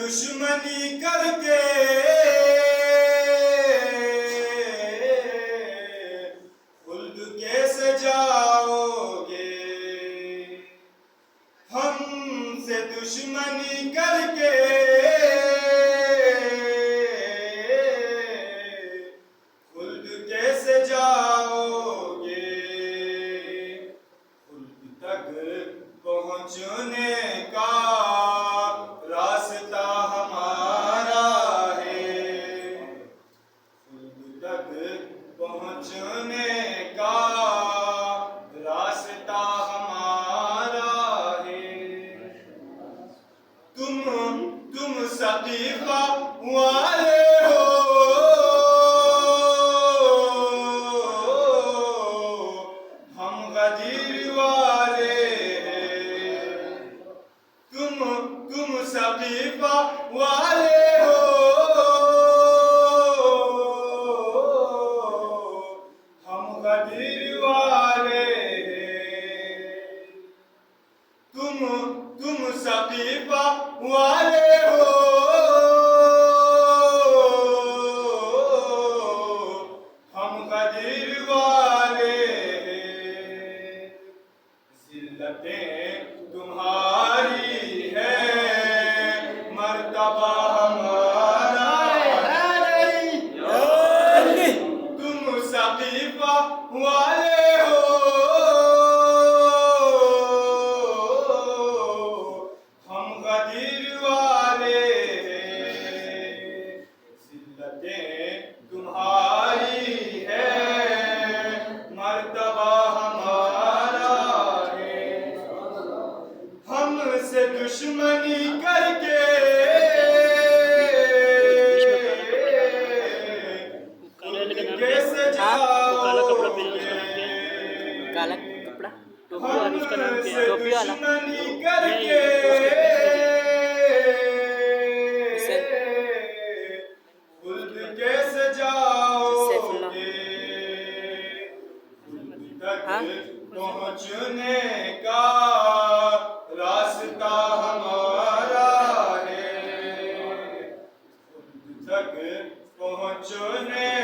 दुश्मनी करके खुल्द कैसे जाओगे। हमसे दुश्मनी करके खुल्द कैसे जाओगे। खुल्द तक पहुँचने का रास्ता हमारा है। खुल्द तक पहुँचने का रास्ता हमारा है। तुम सकीफा वाले हो, हम गदीर वाले हैं। तुम सकीफा वाले हो, हम गदीर वाले हैं। तुम सकीफा वाले हो, हम गदीर वाले हैं। जिल्लतें तुम्हारी है, मर्तबा हमारा है। तुम सकीफा वाले हो, हम गदीर वाले हैं। जिल्लतें तुम्हारी है, मर्तबा हमारा है। हमसे दुश्मनी करके कैसे जाओगे। काला कपड़ा टोपी वाला, उसका नाम क्या है? टोपी वाला दुश्मनी करके खुल्द कैसे जाओगे। खुल्द तक पहुँचने का रास्ता हमारा है। खुल्द तक पहुँचने